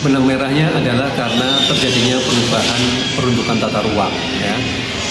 Benang merahnya adalah karena terjadinya perubahan peruntukan tata ruang, ya.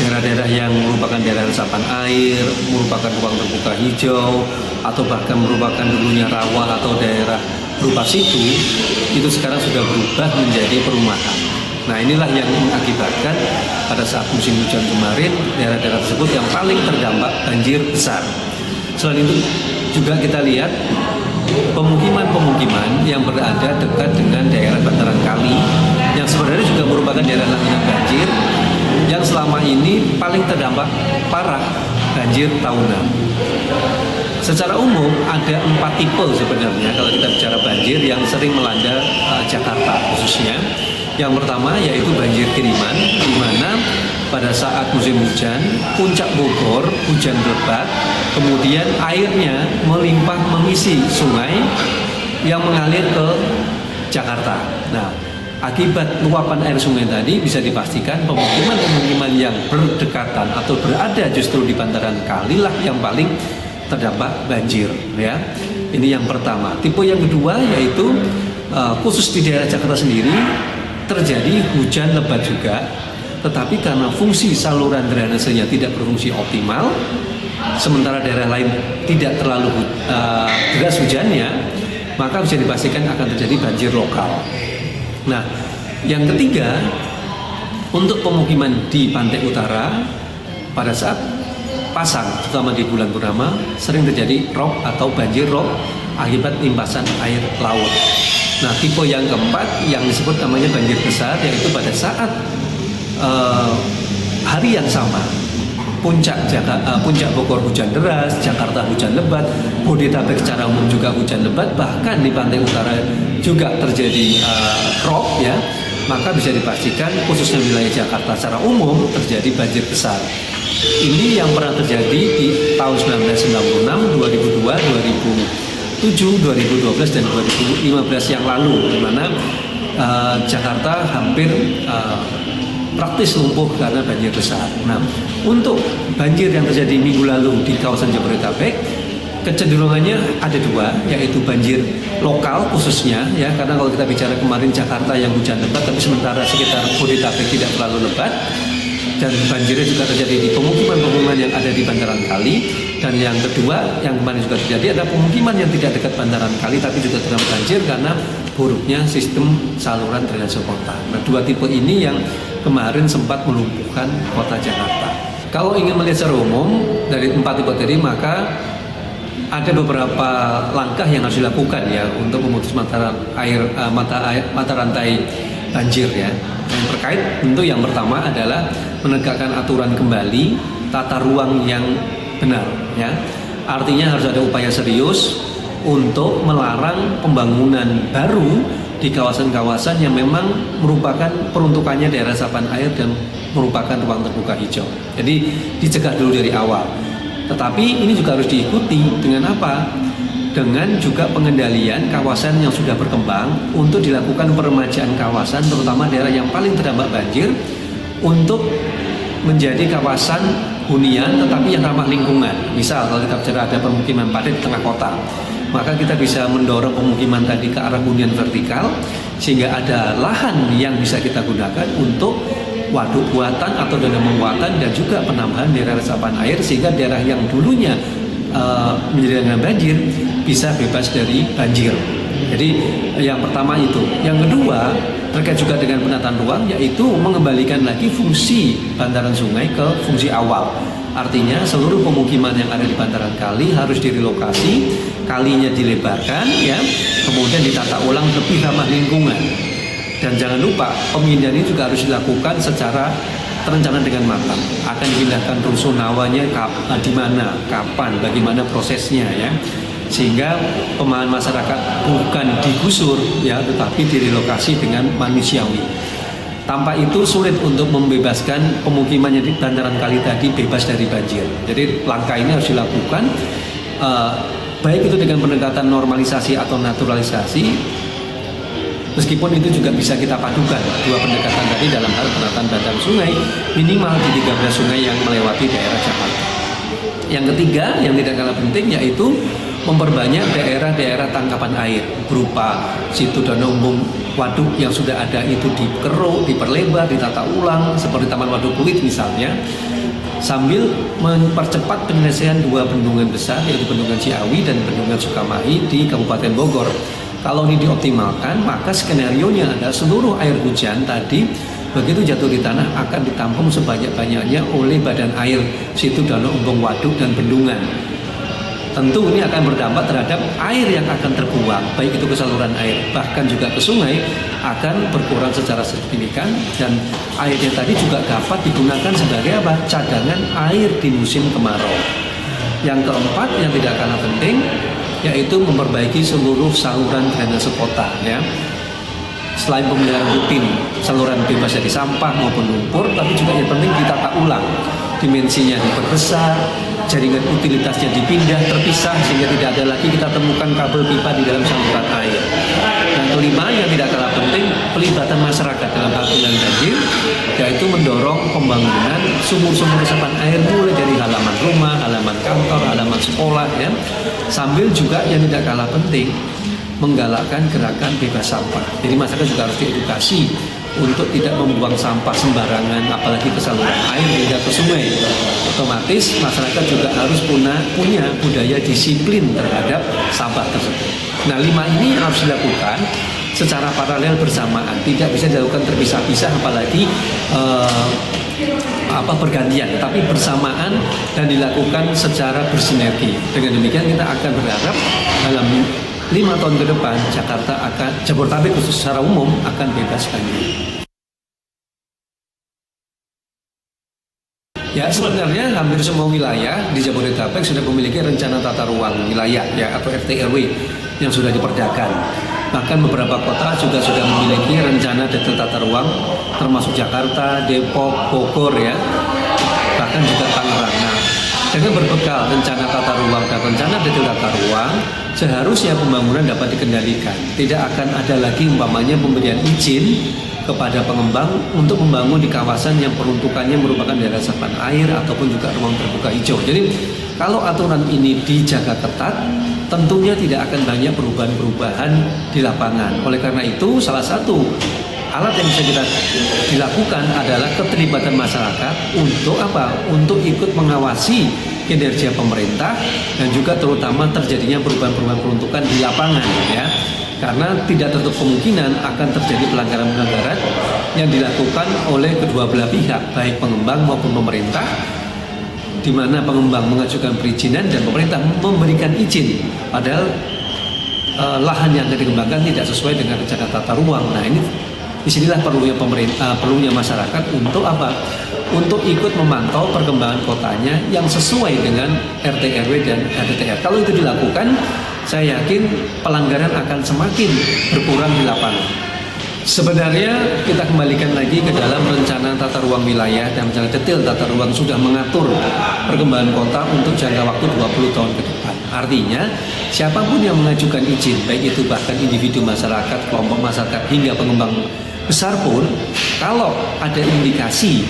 Daerah-daerah yang merupakan daerah resapan air, merupakan ruang terbuka hijau, atau bahkan merupakan dulunya rawa atau daerah berupa situ, itu sekarang sudah berubah menjadi perumahan. Nah, inilah yang mengakibatkan pada saat musim hujan kemarin, daerah-daerah tersebut yang paling terdampak banjir besar. Selain itu juga kita lihat pemukiman-pemukiman yang berada dekat dengan daerah bantaran kali yang sebenarnya juga merupakan daerah langganan banjir yang selama ini paling terdampak parah banjir tahunan. Secara umum ada 4 tipe sebenarnya kalau kita bicara banjir yang sering melanda Jakarta khususnya. Yang pertama yaitu banjir kiriman, di mana pada saat musim hujan, puncak Bogor, hujan lebat, kemudian airnya melimpah mengisi sungai yang mengalir ke Jakarta. Nah, akibat luapan air sungai tadi bisa dipastikan pemukiman-pemukiman yang berdekatan atau berada justru di bantaran kali lah yang paling terdampak banjir, ya. Ini yang pertama. Tipe yang kedua yaitu khusus di daerah Jakarta sendiri terjadi hujan lebat juga, tetapi karena fungsi saluran drainasenya tidak berfungsi optimal, sementara daerah lain tidak terlalu deras hujannya, maka bisa dipastikan akan terjadi banjir lokal. Nah, yang ketiga, untuk pemukiman di pantai utara, pada saat pasang, terutama di bulan purnama, sering terjadi rob atau banjir rob akibat limpasan air laut. Nah, tipe yang keempat yang disebut namanya banjir besar, yaitu pada saat hari yang sama, puncak Bogor hujan deras, Jakarta hujan lebat, Bodetabek secara umum juga hujan lebat, bahkan di pantai utara juga terjadi rob, ya, maka bisa dipastikan khususnya wilayah Jakarta secara umum terjadi banjir besar. Ini yang pernah terjadi di tahun 1996, 2002, 2007, 2012 dan 2015 yang lalu, di mana Jakarta hampir praktis lumpuh karena banjir besar. Nah, untuk banjir yang terjadi minggu lalu di kawasan Jabodetabek, kecenderungannya ada dua, yaitu banjir lokal khususnya, ya, karena kalau kita bicara kemarin Jakarta yang hujan lebat, tapi sementara sekitar Bodetabek tidak terlalu lebat. Dan banjirnya juga terjadi di pemukiman-pemukiman yang ada di bantaran kali. Dan yang kedua yang kemarin juga terjadi adalah pemukiman yang tidak dekat bantaran kali tapi juga terdampak banjir karena buruknya sistem saluran drainase kota. Nah, dua tipe ini yang kemarin sempat melumpuhkan kota Jakarta. Kalau ingin melihat secara umum dari 4 tipe tadi, maka ada beberapa langkah yang harus dilakukan, ya, untuk memutus mata rantai banjir, ya. Yang terkait tentu yang pertama adalah menegakkan aturan kembali tata ruang yang benar, ya. Artinya harus ada upaya serius untuk melarang pembangunan baru di kawasan-kawasan yang memang merupakan peruntukannya daerah resapan air dan merupakan ruang terbuka hijau. Jadi dicegah dulu dari awal. Tetapi ini juga harus diikuti dengan apa? Dengan juga pengendalian kawasan yang sudah berkembang untuk dilakukan peremajaan kawasan, terutama daerah yang paling terdampak banjir, untuk menjadi kawasan hunian tetapi yang ramah lingkungan. Misal kalau kita bicara ada permukiman padat di tengah kota, maka kita bisa mendorong pemukiman tadi ke arah hunian vertikal sehingga ada lahan yang bisa kita gunakan untuk waduk buatan atau dana muatan dan juga penambahan daerah resapan air, sehingga daerah yang dulunya menjadi langganan banjir bisa bebas dari banjir. Jadi yang pertama itu. Yang kedua terkait juga dengan penataan ruang, yaitu mengembalikan lagi fungsi bantaran sungai ke fungsi awal. Artinya seluruh pemukiman yang ada di bantaran kali harus direlokasi, kalinya dilebarkan, ya, kemudian ditata ulang lebih ramah lingkungan. Dan jangan lupa pemindahan ini juga harus dilakukan secara terencana dengan matang. Akan dipindahkan rusunawanya di mana, kapan, bagaimana prosesnya, ya. Sehingga pemahaman masyarakat bukan digusur, ya, tetapi direlokasi dengan manusiawi. Tanpa itu sulit untuk membebaskan pemukiman yang di bantaran kali tadi bebas dari banjir. Jadi langkah ini harus dilakukan, baik itu dengan pendekatan normalisasi atau naturalisasi, meskipun itu juga bisa kita padukan dua pendekatan tadi dalam hal penataan bantaran sungai minimal di 13 sungai yang melewati daerah Jakarta. Yang ketiga yang tidak kalah penting yaitu memperbanyak daerah-daerah tangkapan air berupa situ danau umum waduk yang sudah ada itu dikeruk, diperlebar, ditata ulang seperti Taman Waduk Pluit misalnya, sambil mempercepat penyelesaian dua bendungan besar yaitu Bendungan Ciawi dan Bendungan Sukamahi di Kabupaten Bogor. Kalau ini dioptimalkan, maka skenarionya adalah seluruh air hujan tadi begitu jatuh di tanah akan ditampung sebanyak-banyaknya oleh badan air situ, danau, embung, waduk, dan bendungan. Tentu ini akan berdampak terhadap air yang akan terbuang, baik itu ke saluran air, bahkan juga ke sungai, akan berkurang secara signifikan, dan airnya tadi juga dapat digunakan sebagai apa? Cadangan air di musim kemarau. Yang keempat yang tidak kalah penting, yaitu memperbaiki seluruh saluran drainase kota, ya. Selain pemeliharaan rutin saluran bebas dari sampah maupun lumpur, tapi juga yang penting ditata ulang, dimensinya diperbesar, jaringan utilitasnya dipindah, terpisah sehingga tidak ada lagi kita temukan kabel pipa di dalam saluran air. Dan kelima yang tidak kalah penting, pelibatan masyarakat dalam hal pengendalian banjir, yaitu mendorong pembangunan sumur-sumur resapan air mulai dari halaman rumah, halaman kantor, halaman sekolah, ya. Sambil juga yang tidak kalah penting, menggalakkan gerakan bebas sampah. Jadi masyarakat juga harus diedukasi untuk tidak membuang sampah sembarangan, apalagi ke saluran air hingga ke sungai. Otomatis masyarakat juga harus punya budaya disiplin terhadap sampah tersebut. Nah, 5 ini harus dilakukan secara paralel bersamaan, tidak bisa dilakukan terpisah-pisah, apalagi bergantian, tapi bersamaan dan dilakukan secara bersinergi. Dengan demikian kita akan berharap dalam 5 tahun ke depan Jabodetabek khusus secara umum akan bebas banjir. Ya, sebenarnya hampir semua wilayah di Jabodetabek sudah memiliki rencana tata ruang wilayah, ya, atau RT/RW yang sudah diperdakan. Bahkan beberapa kota juga sudah memiliki rencana detail tata ruang, termasuk Jakarta, Depok, Bogor, ya, bahkan juga Tangerang. Nah, dengan berbekal rencana tata ruang dan rencana detail tata ruang, seharusnya pembangunan dapat dikendalikan. Tidak akan ada lagi umpamanya pemberian izin kepada pengembang untuk membangun di kawasan yang peruntukannya merupakan daerah resapan air ataupun juga ruang terbuka hijau. Jadi kalau aturan ini dijaga ketat, tentunya tidak akan banyak perubahan-perubahan di lapangan. Oleh karena itu, salah satu alat yang bisa kita dilakukan adalah keterlibatan masyarakat untuk apa? Untuk ikut mengawasi kinerja pemerintah dan juga terutama terjadinya perubahan-perubahan peruntukan di lapangan, ya. Karena tidak tertutup kemungkinan akan terjadi pelanggaran-pelanggaran yang dilakukan oleh kedua belah pihak, baik pengembang maupun pemerintah, di mana pengembang mengajukan perizinan dan pemerintah memberikan izin, padahal lahan yang akan dikembangkan tidak sesuai dengan rencana tata ruang. Nah, ini disinilah perlunya masyarakat untuk apa? Untuk ikut memantau perkembangan kotanya yang sesuai dengan RT/RW dan RDTR. Kalau itu dilakukan, saya yakin pelanggaran akan semakin berkurang di lapangan. Sebenarnya kita kembalikan lagi ke dalam rencana tata ruang wilayah dan rencana detail tata ruang sudah mengatur perkembangan kota untuk jangka waktu 20 tahun ke depan. Artinya, siapapun yang mengajukan izin, baik itu bahkan individu masyarakat, kelompok masyarakat, hingga pengembang besar pun, kalau ada indikasi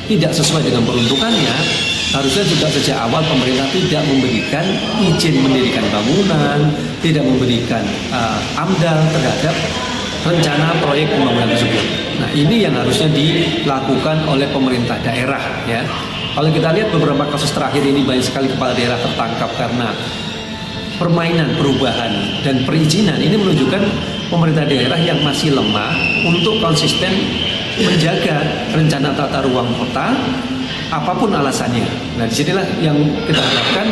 tidak sesuai dengan peruntukannya, harusnya juga sejak awal pemerintah tidak memberikan izin mendirikan bangunan, tidak memberikan AMDAL terhadap rencana proyek pembangunan tersebut. Nah, ini yang harusnya dilakukan oleh pemerintah daerah, ya. Kalau kita lihat beberapa kasus terakhir ini, banyak sekali kepala daerah tertangkap karena permainan perubahan dan perizinan. Ini menunjukkan pemerintah daerah yang masih lemah untuk konsisten menjaga rencana tata ruang kota, apapun alasannya. Nah, disinilah yang kita harapkan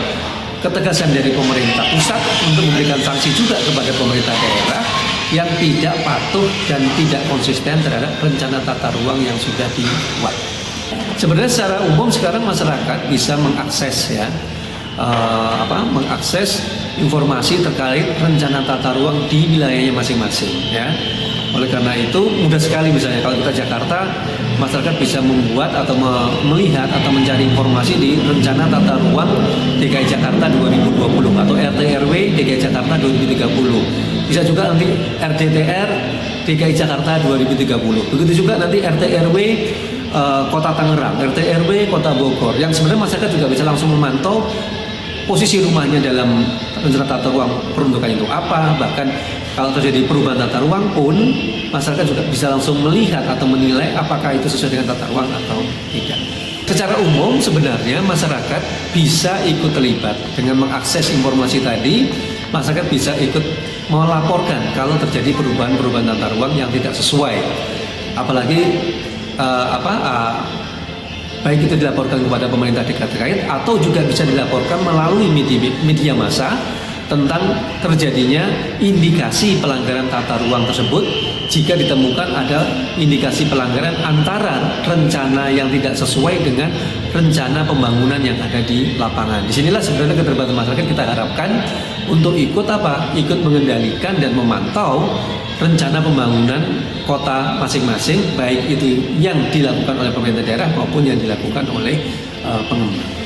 ketegasan dari pemerintah pusat untuk memberikan sanksi juga kepada pemerintah daerah yang tidak patuh dan tidak konsisten terhadap rencana tata ruang yang sudah dibuat. Sebenarnya secara umum sekarang masyarakat bisa mengakses, ya, mengakses informasi terkait rencana tata ruang di wilayahnya masing-masing, ya. Oleh karena itu mudah sekali, misalnya kalau kita Jakarta, masyarakat bisa membuat atau melihat atau mencari informasi di rencana tata ruang DKI Jakarta 2020 atau RT/RW DKI Jakarta 2030. Bisa juga nanti RDTR DKI Jakarta 2030. Begitu juga nanti RT/RW Kota Tangerang, RT/RW Kota Bogor, yang sebenarnya masyarakat juga bisa langsung memantau posisi rumahnya dalam rencana tata ruang peruntukan itu apa, bahkan Kalau terjadi perubahan tata ruang pun, masyarakat juga bisa langsung melihat atau menilai apakah itu sesuai dengan tata ruang atau tidak. Secara umum sebenarnya masyarakat bisa ikut terlibat dengan mengakses informasi tadi. Masyarakat bisa ikut melaporkan kalau terjadi perubahan tata ruang yang tidak sesuai. Apalagi baik itu dilaporkan kepada pemerintah terkait atau juga bisa dilaporkan melalui media massa tentang terjadinya indikasi pelanggaran tata ruang tersebut. Jika ditemukan ada indikasi pelanggaran antara rencana yang tidak sesuai dengan rencana pembangunan yang ada di lapangan. Disinilah sebenarnya keterlibatan masyarakat kita harapkan untuk ikut ikut mengendalikan dan memantau rencana pembangunan kota masing-masing, baik itu yang dilakukan oleh pemerintah daerah maupun yang dilakukan oleh pengembang.